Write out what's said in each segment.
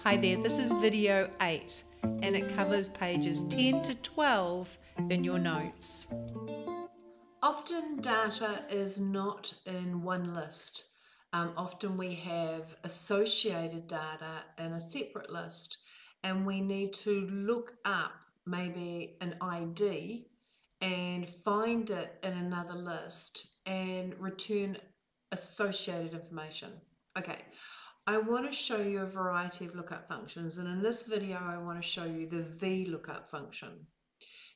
Hi there, this is video 8 and it covers pages 10 to 12 in your notes. Often data is not in one list. Often we have associated data in a separate list and we need to look up maybe an ID and find it in another list and return associated information. Okay, I want to show you a variety of lookup functions, and in this video I want to show you the VLOOKUP function.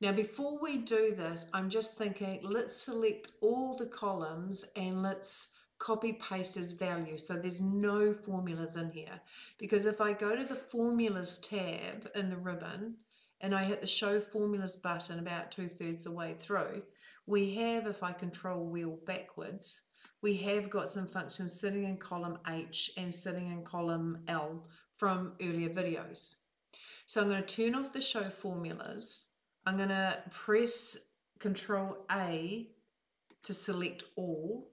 Now before we do this, I'm just thinking let's select all the columns and let's copy paste as value so there's no formulas in here, because if I go to the formulas tab in the ribbon and I hit the show formulas button about 2/3 the way through, we have, if I control wheel backwards, we have got some functions sitting in column H and sitting in column L from earlier videos. So I'm going to turn off the show formulas. I'm going to press Control A to select all.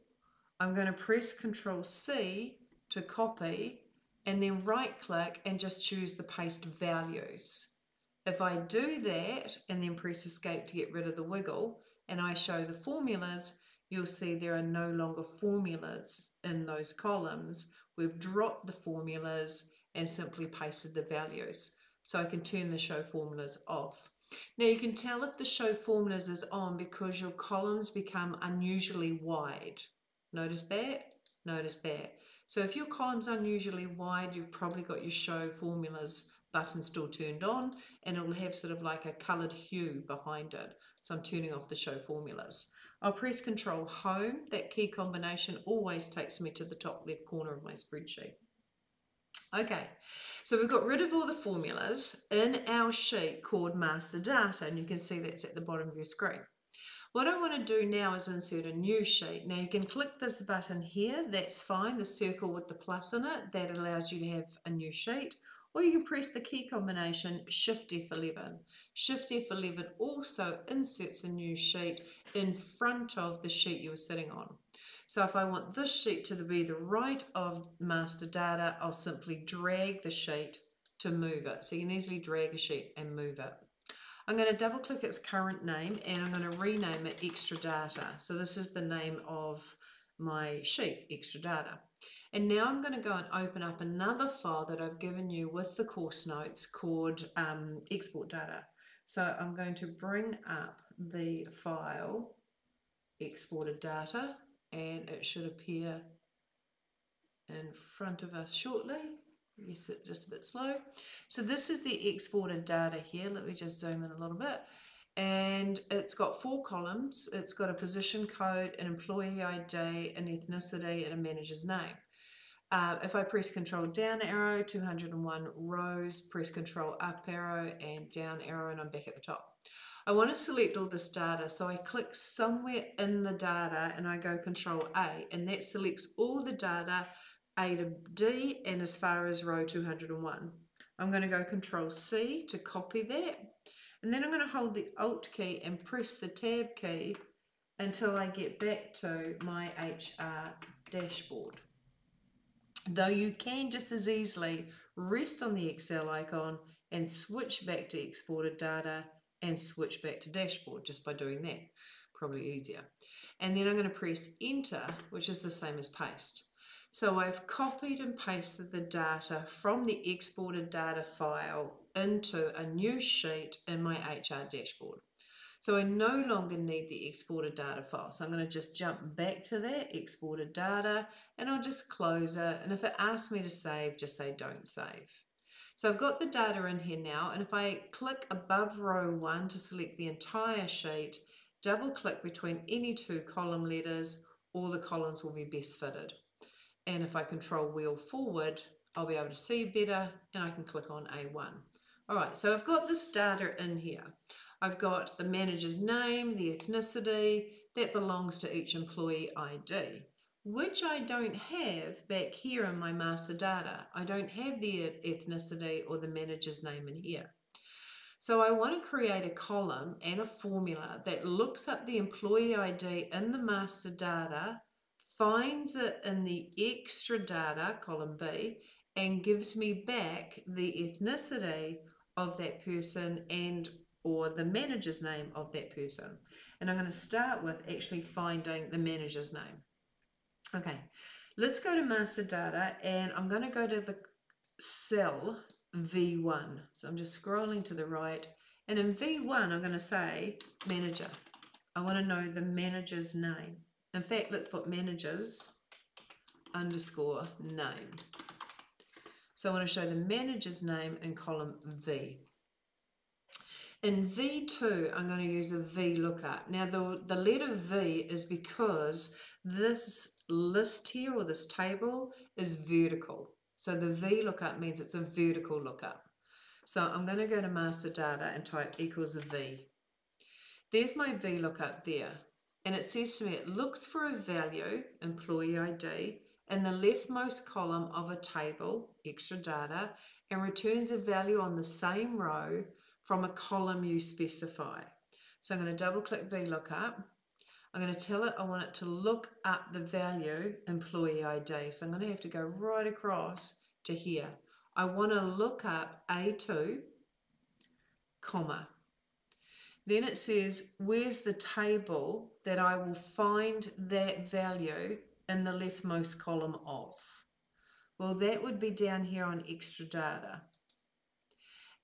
I'm going to press Control C to copy and then right click and just choose the paste values. If I do that and then press Escape to get rid of the wiggle and I show the formulas, you'll see there are no longer formulas in those columns. We've dropped the formulas and simply pasted the values. So I can turn the show formulas off. Now you can tell if the show formulas is on because your columns become unusually wide. Notice that? Notice that. So if your column's unusually wide, you've probably got your show formulas button still turned on and it will have sort of like a coloured hue behind it. So I'm turning off the show formulas. I'll press Control Home. That key combination always takes me to the top left corner of my spreadsheet. Okay, so we've got rid of all the formulas in our sheet called Master Data, and you can see that's at the bottom of your screen. What I want to do now is insert a new sheet. Now you can click this button here, that's fine, the circle with the plus in it, that allows you to have a new sheet. Or you can press the key combination Shift F11. Shift F11 also inserts a new sheet in front of the sheet you were sitting on. So if I want this sheet to be the right of master data, I'll simply drag the sheet to move it. So you can easily drag a sheet and move it. I'm going to double click its current name and I'm going to rename it Extra Data. So this is the name of my sheet, Extra Data. And now I'm going to go and open up another file that I've given you with the course notes called Export Data. So I'm going to bring up the file Exported Data and it should appear in front of us shortly. Yes, it's just a bit slow. So this is the exported data here. Let me just zoom in a little bit. And it's got 4 columns. It's got a position code, an employee ID, an ethnicity, and a manager's name. If I press Control down arrow, 201 rows, press Control up arrow and down arrow, and I'm back at the top. I want to select all this data, so I click somewhere in the data and I go Control A, and that selects all the data A to D and as far as row 201. I'm going to go Control C to copy that, and then I'm going to hold the Alt key and press the Tab key until I get back to my HR dashboard. Though you can just as easily rest on the Excel icon and switch back to exported data and switch back to dashboard just by doing that. Probably easier. And then I'm going to press enter, which is the same as paste. So I've copied and pasted the data from the exported data file into a new sheet in my HR dashboard. So I no longer need the exported data file. So I'm going to just jump back to that exported data and I'll just close it. And if it asks me to save, just say don't save. So I've got the data in here now, and if I click above row 1 to select the entire sheet, double click between any 2 column letters, all the columns will be best fitted. And if I control wheel forward, I'll be able to see better and I can click on A1. All right, so I've got this data in here. I've got the manager's name, the ethnicity, that belongs to each employee ID, which I don't have back here in my master data. I don't have the ethnicity or the manager's name in here. So I want to create a column and a formula that looks up the employee ID in the master data, finds it in the extra data, column B, and gives me back the ethnicity of that person and or the manager's name of that person. And I'm going to start with actually finding the manager's name. Okay, let's go to master data, and I'm going to go to the cell V1. So I'm just scrolling to the right, and in V1 I'm going to say manager. I want to know the manager's name. In fact, let's put managers underscore name. So I want to show the manager's name in column V. In V2, I'm going to use a VLOOKUP. Now, the letter V is because this list here, or this table, is vertical. So the VLOOKUP means it's a vertical lookup. So I'm going to go to master data and type equals a V. There's my VLOOKUP there. And it says to me it looks for a value, employee ID, in the leftmost column of a table, extra data, and returns a value on the same row from a column you specify. So I'm going to double click VLOOKUP. I'm going to tell it I want it to look up the value employee ID. So I'm going to have to go right across to here. I want to look up A2, comma. Then it says, where's the table that I will find that value in the leftmost column of? Well, that would be down here on extra data.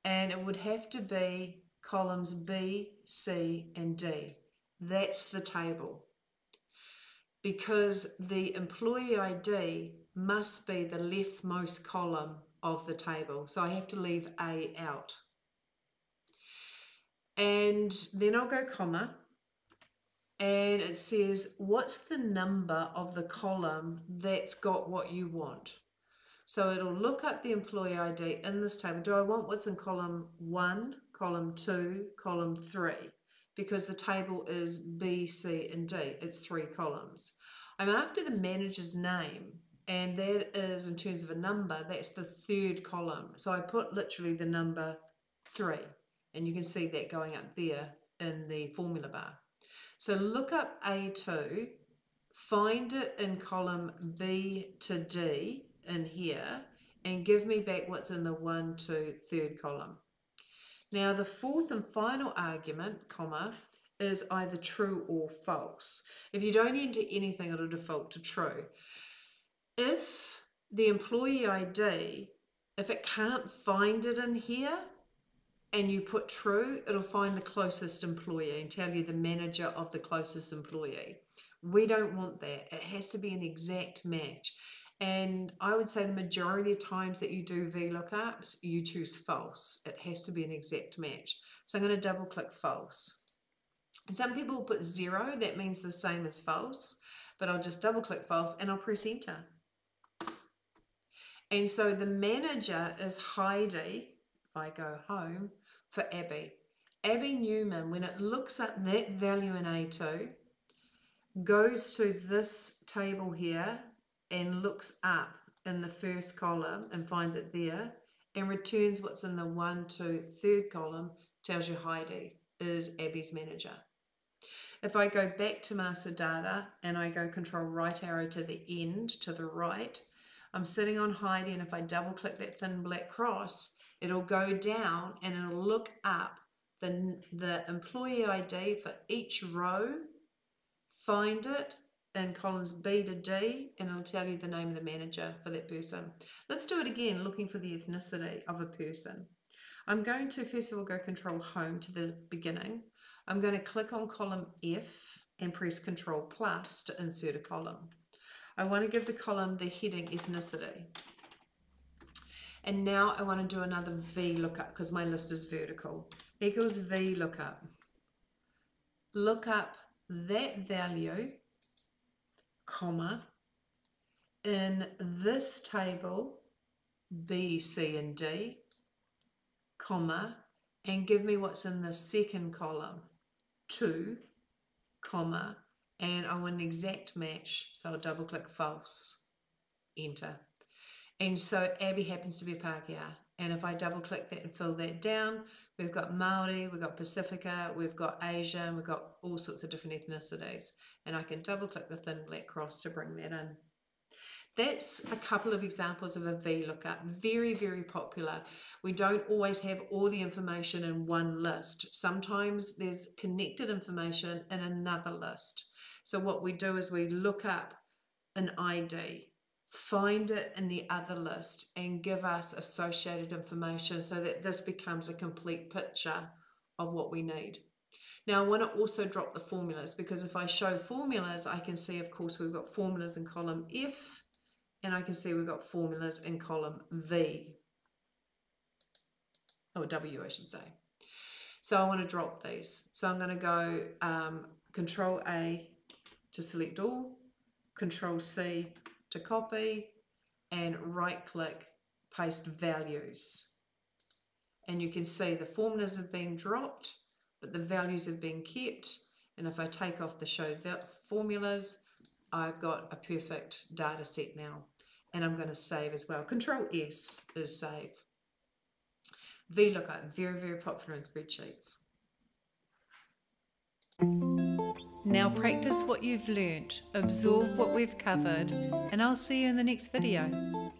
And it would have to be columns B, C, and D. That's the table. Because the employee ID must be the leftmost column of the table. So I have to leave A out. And then I'll go comma. And it says, what's the number of the column that's got what you want? So it'll look up the employee ID in this table. Do I want what's in column 1, column 2, column 3? Because the table is B, C, and D. It's 3 columns. I'm after the manager's name, and that is, in terms of a number, that's the 3rd column. So I put literally the number 3, and you can see that going up there in the formula bar. So look up A2, find it in column B to D in here, and give me back what's in the 1, 2, 3rd column. Now the 4th and final argument, comma, is either true or false. If you don't enter anything, it'll default to true. If the employee ID, if it can't find it in here, and you put true, it'll find the closest employee and tell you the manager of the closest employee. We don't want that. It has to be an exact match. And I would say the majority of times that you do VLOOKUPs, you choose false. It has to be an exact match. So I'm going to double click false. Some people put 0, that means the same as false, but I'll just double click false and I'll press enter. And so the manager is Heidi, if I go home, for Abby. Abby Newman, when it looks up that value in A2, goes to this table here and looks up in the 1st column and finds it there and returns what's in the 1, 2, 3rd column, tells you Heidi is Abby's manager. If I go back to master data and I go control right arrow to the end, to the right, I'm sitting on Heidi, and if I double click that thin black cross, it'll go down and it'll look up the employee ID for each row, find it in columns B to D, and it'll tell you the name of the manager for that person. Let's do it again, looking for the ethnicity of a person. I'm going to, first of all, go control home to the beginning. I'm going to click on column F and press control plus to insert a column. I want to give the column the heading ethnicity. And now I want to do another VLOOKUP because my list is vertical. Equals VLOOKUP. Look up that value, comma, in this table, B, C, and D, comma, and give me what's in the 2nd column, 2, comma, and I want an exact match, so I'll double click false, enter. And so Abby happens to be a Pākehā. And if I double click that and fill that down, we've got Māori, we've got Pacifica, we've got Asian, we've got all sorts of different ethnicities. And I can double click the thin black cross to bring that in. That's a couple of examples of a VLOOKUP. Very, very popular. We don't always have all the information in one list. Sometimes there's connected information in another list. So what we do is we look up an ID, find it in the other list, and give us associated information so that this becomes a complete picture of what we need. Now I want to also drop the formulas, because if I show formulas, I can see, of course, we've got formulas in column F, and I can see we've got formulas in column V, or W, I should say. So I want to drop these. So I'm going to go Control A to select all, Control C to copy, and right click, paste values. And you can see the formulas have been dropped, but the values have been kept. And if I take off the show formulas, I've got a perfect data set now. And I'm going to save as well. Control S is save. VLOOKUP, very, very popular in spreadsheets. Now practice what you've learnt, absorb what we've covered, and I'll see you in the next video.